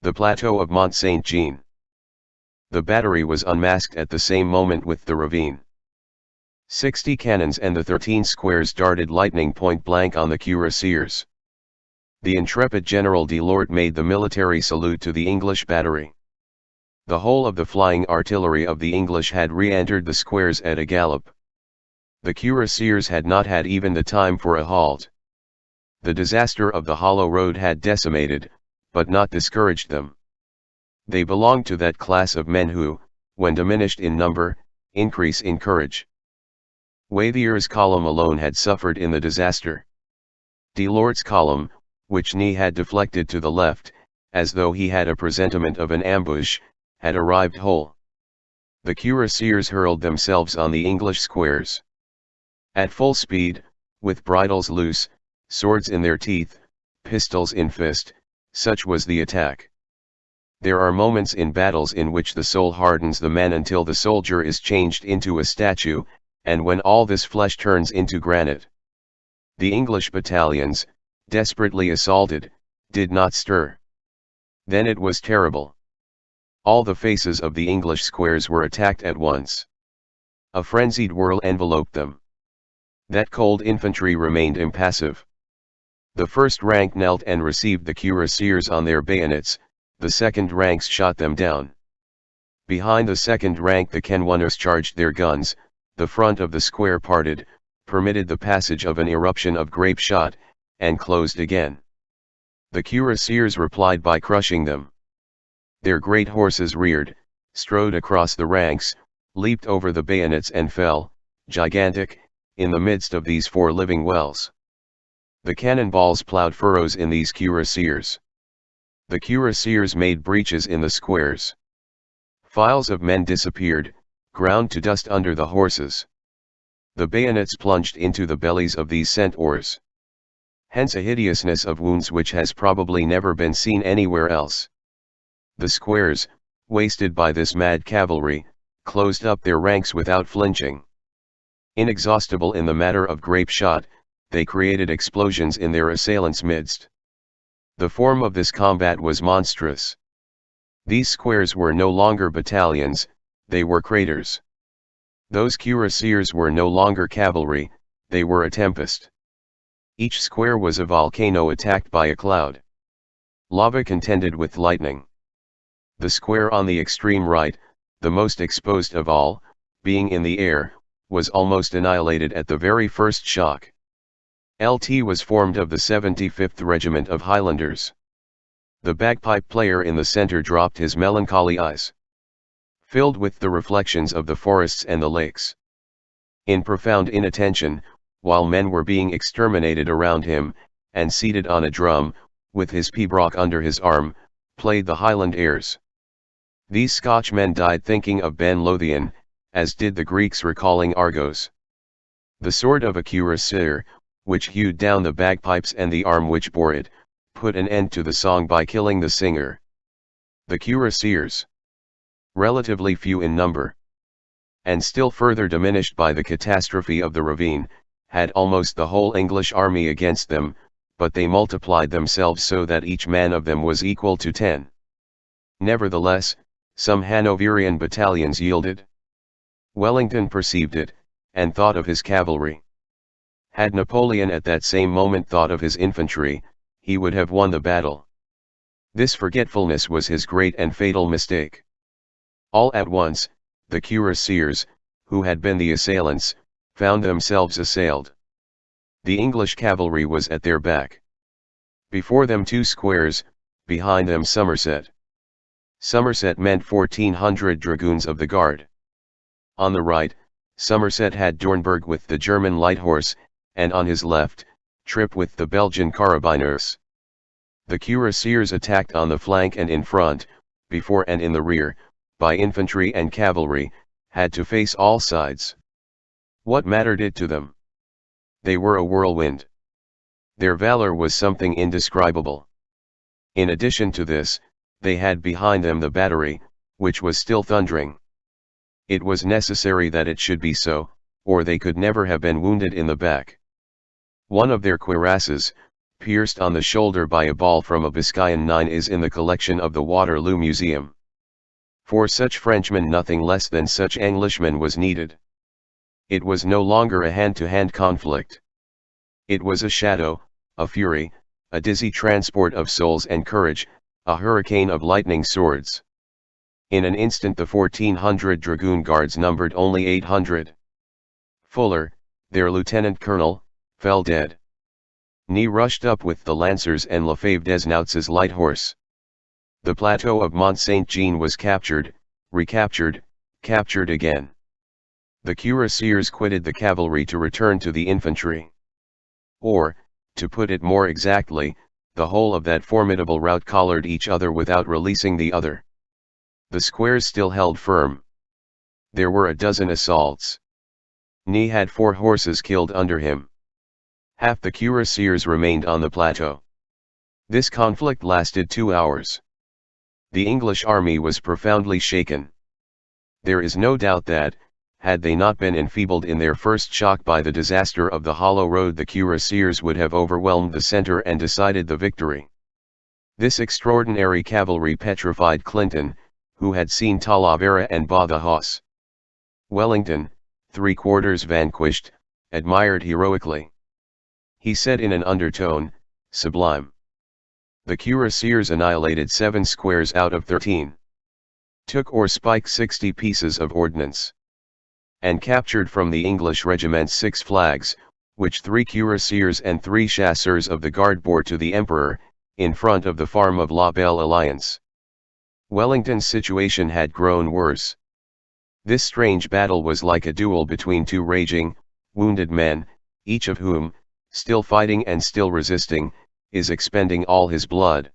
The plateau of MONT-SAINT-JEAN. The battery was unmasked at the same moment with the ravine. 60 cannons and the 13 squares darted lightning point blank on the cuirassiers. The intrepid General Delort made the military salute to the English battery. The whole of the flying artillery of the English had re-entered the squares at a gallop. The cuirassiers had not had even the time for a halt. The disaster of the hollow road had decimated, but not discouraged them. They belonged to that class of men who, when diminished in number, increase in courage. Wathier's column alone had suffered in the disaster. Delort's column, which Ney had deflected to the left, as though he had a presentiment of an ambush, had arrived whole. The cuirassiers hurled themselves on the English squares. At full speed, with bridles loose, swords in their teeth, pistols in fist, such was the attack. There are moments in battles in which the soul hardens the man until the soldier is changed into a statue, and when all this flesh turns into granite. The English battalions, desperately assaulted, did not stir. Then it was terrible. All the faces of the English squares were attacked at once. A frenzied whirl enveloped them. That cold infantry remained impassive. The first rank knelt and received the cuirassiers on their bayonets, the second ranks shot them down. Behind the second rank the cannoneers charged their guns, the front of the square parted, permitted the passage of an eruption of grape shot, and closed again. The cuirassiers replied by crushing them. Their great horses reared, strode across the ranks, leaped over the bayonets and fell, gigantic, in the midst of these four living wells. The cannonballs ploughed furrows in these cuirassiers. The cuirassiers made breaches in the squares. Files of men disappeared, ground to dust under the horses. The bayonets plunged into the bellies of these centaurs. Hence a hideousness of wounds which has probably never been seen anywhere else. The squares, wasted by this mad cavalry, closed up their ranks without flinching. Inexhaustible in the matter of grape shot, they created explosions in their assailants' midst. The form of this combat was monstrous. These squares were no longer battalions, they were craters. Those cuirassiers were no longer cavalry, they were a tempest. Each square was a volcano attacked by a cloud. Lava contended with lightning. The square on the extreme right, the most exposed of all, being in the air, was almost annihilated at the very first shock. Lt was formed of the 75th Regiment of Highlanders. The bagpipe player in the center dropped his melancholy eyes, filled with the reflections of the forests and the lakes. In profound inattention, while men were being exterminated around him, and seated on a drum, with his pibroch under his arm, played the Highland airs. These Scotchmen died thinking of Ben Lothian, as did the Greeks recalling Argos. The sword of a cuirassier, which hewed down the bagpipes and the arm which bore it, put an end to the song by killing the singer. The cuirassiers, relatively few in number, and still further diminished by the catastrophe of the ravine, had almost the whole English army against them, but they multiplied themselves so that each man of them was equal to 10. Nevertheless, some Hanoverian battalions yielded. Wellington perceived it, and thought of his cavalry. Had Napoleon at that same moment thought of his infantry, he would have won the battle. This forgetfulness was his great and fatal mistake. All at once, the cuirassiers, who had been the assailants, found themselves assailed. The English cavalry was at their back. Before them 2 squares, behind them Somerset. Somerset meant 1,400 dragoons of the guard. On the right, Somerset had Dornberg with the German light horse, and on his left, Trippe with the Belgian carabiners. The cuirassiers attacked on the flank and in front, before and in the rear, by infantry and cavalry, had to face all sides. What mattered it to them? They were a whirlwind. Their valor was something indescribable. In addition to this, they had behind them the battery, which was still thundering. It was necessary that it should be so, or they could never have been wounded in the back. One of their cuirasses, pierced on the shoulder by a ball from a Biscayan 9 is in the collection of the Waterloo Museum. For such Frenchmen nothing less than such Englishmen was needed. It was no longer a hand-to-hand conflict. It was a shadow, a fury, a dizzy transport of souls and courage, a hurricane of lightning swords. In an instant the 1,400 dragoon guards numbered only 800. Fuller, their lieutenant colonel, fell dead. Ney rushed up with the lancers and Lefebvre Desnouts's light horse. The plateau of MONT-SAINT-JEAN was captured, recaptured, captured again. The cuirassiers quitted the cavalry to return to the infantry. Or, to put it more exactly, the whole of that formidable rout collared each other without releasing the other. The squares still held firm. There were a dozen assaults. Ney had 4 horses killed under him. Half the cuirassiers remained on the plateau. This conflict lasted 2 hours. The English army was profoundly shaken. There is no doubt that, had they not been enfeebled in their first shock by the disaster of the Hollow Road, the cuirassiers would have overwhelmed the centre and decided the victory. This extraordinary cavalry petrified Clinton, who had seen Talavera and Badajoz. Wellington, 3/4 vanquished, admired heroically. He said in an undertone, "Sublime." The cuirassiers annihilated 7 squares out of 13. Took or spiked 60 pieces of ordnance. And captured from the English regiments 6 flags, which 3 cuirassiers and 3 chasseurs of the guard bore to the Emperor, in front of the farm of La Belle Alliance. Wellington's situation had grown worse. This strange battle was like a duel between 2 raging, wounded men, each of whom, still fighting and still resisting, is expending all his blood.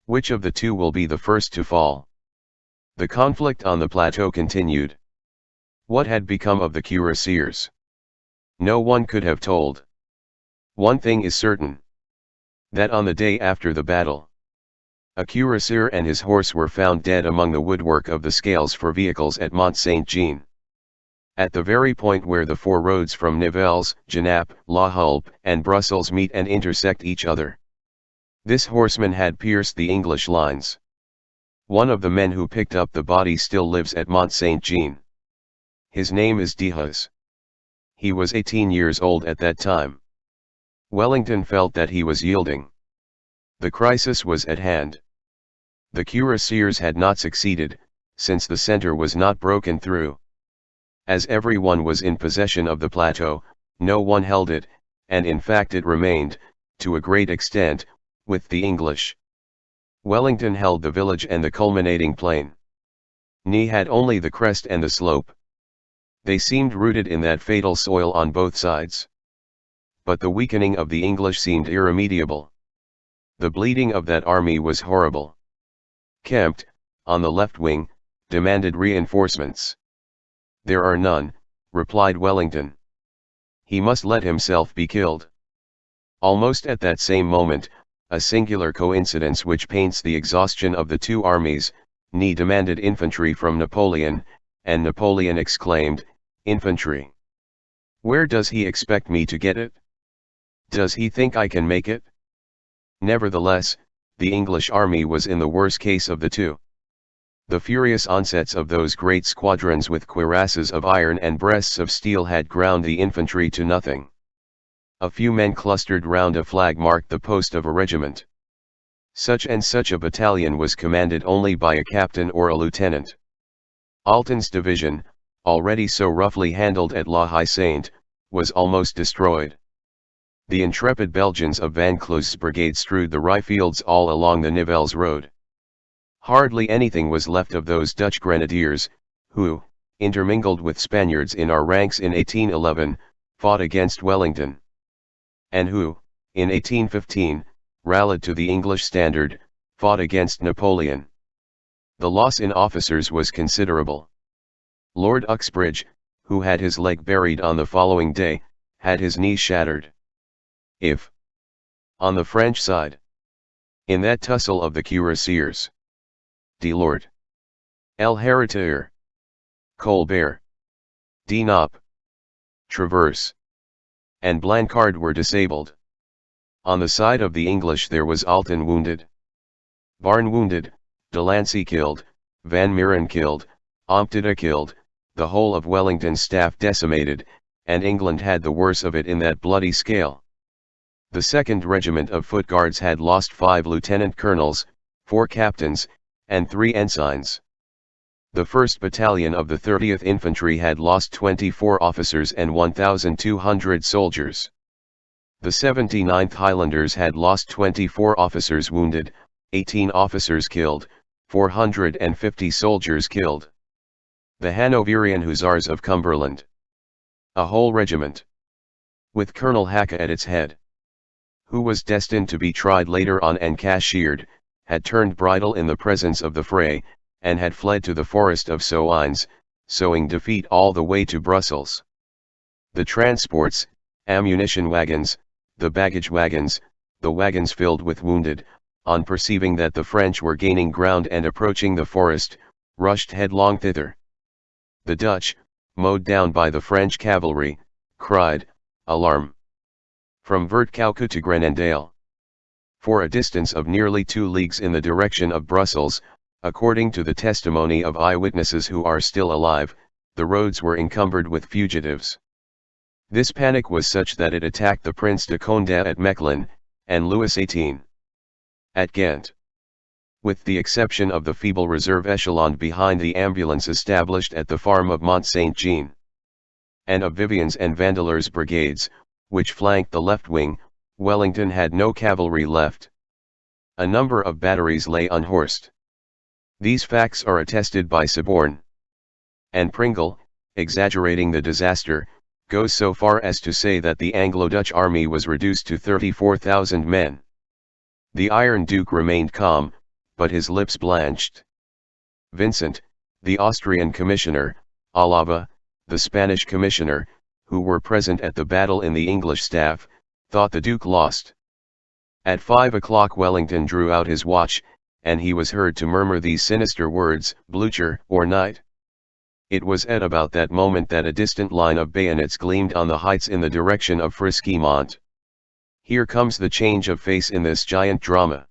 Which of the 2 will be the first to fall? The conflict on the plateau continued. What had become of the cuirassiers? No one could have told. One thing is certain. That on the day after the battle, a cuirassier and his horse were found dead among the woodwork of the scales for vehicles at MONT-SAINT-JEAN. At the very point where the 4 roads from Nivelles, Dnop, La Hulpe, and Brussels meet and intersect each other. This horseman had pierced the English lines. One of the men who picked up the body still lives at MONT-SAINT-JEAN. His name is Dehuz. He was 18 years old at that time. Wellington felt that he was yielding. The crisis was at hand. The cuirassiers had not succeeded, since the centre was not broken through. As everyone was in possession of the plateau, no one held it, and in fact it remained, to a great extent, with the English. Wellington held the village and the culminating plain. Ney had only the crest and the slope. They seemed rooted in that fatal soil on both sides. But the weakening of the English seemed irremediable. The bleeding of that army was horrible. Kempt, on the left wing, demanded reinforcements. "There are none," replied Wellington. "He must let himself be killed." Almost at that same moment, a singular coincidence which paints the exhaustion of the 2 armies, Ney demanded infantry from Napoleon, and Napoleon exclaimed, "Infantry? Where does he expect me to get it? Does he think I can make it?" Nevertheless, the English army was in the worst case of the 2. The furious onsets of those great squadrons with cuirasses of iron and breasts of steel had ground the infantry to nothing. A few men clustered round a flag marked the post of a regiment. Such and such a battalion was commanded only by a captain or a lieutenant. Alten's division, already so roughly handled at La Haie-Sainte, was almost destroyed. The intrepid Belgians of Van Kluze's brigade strewed the rye-fields all along the Nivelles road. Hardly anything was left of those Dutch grenadiers, who, intermingled with Spaniards in our ranks in 1811, fought against Wellington. And who, in 1815, rallied to the English standard, fought against Napoleon. The loss in officers was considerable. Lord Uxbridge, who had his leg buried on the following day, had his knee shattered. If, on the French side, in that tussle of the cuirassiers, Delort, El Héritier, Colbert, Dnop, Travers, and Blancard were disabled, On the side of the English there was Alten wounded, Barne wounded, Delancey killed, Van Meeren killed, Ompteda killed, the whole of Wellington's staff decimated, and England had the worse of it in that bloody scale. The 2nd Regiment of Foot Guards had lost 5 lieutenant colonels, 4 captains, and 3 ensigns. The 1st Battalion of the 30th Infantry had lost 24 officers and 1,200 soldiers. The 79th Highlanders had lost 24 officers wounded, 18 officers killed, 450 soldiers killed. The Hanoverian Hussars of Cumberland, a whole regiment, with Colonel Haie at its head, who was destined to be tried later on and cashiered, had turned bridle in the presence of the fray, and had fled to the forest of Soignes, sowing defeat all the way to Brussels. The transports, ammunition wagons, the baggage wagons, the wagons filled with wounded, on perceiving that the French were gaining ground and approaching the forest, rushed headlong thither. The Dutch, mowed down by the French cavalry, cried, "Alarm!" from Vertkouke to Grenendale. For a distance of nearly 2 leagues in the direction of Brussels, according to the testimony of eyewitnesses who are still alive, the roads were encumbered with fugitives. This panic was such that it attacked the Prince de Conde at Mechlin, and Louis XVIII. at Ghent. With the exception of the feeble reserve echelon behind the ambulance established at the farm of MONT-SAINT-JEAN, and of Vivian's and Vandeleur's brigades, which flanked the left wing, Wellington had no cavalry left. A number of batteries lay unhorsed. These facts are attested by Siborne. And Pringle, exaggerating the disaster, goes so far as to say that the Anglo-Dutch army was reduced to 34,000 men. The Iron Duke remained calm, but his lips blanched. Vincent, the Austrian commissioner, Alava, the Spanish commissioner, who were present at the battle in the English staff, thought the Duke lost. At 5 o'clock Wellington drew out his watch, and he was heard to murmur these sinister words, "Blucher, or night." It was at about that moment that a distant line of bayonets gleamed on the heights in the direction of Frischemont. Here comes the change of face in this giant drama.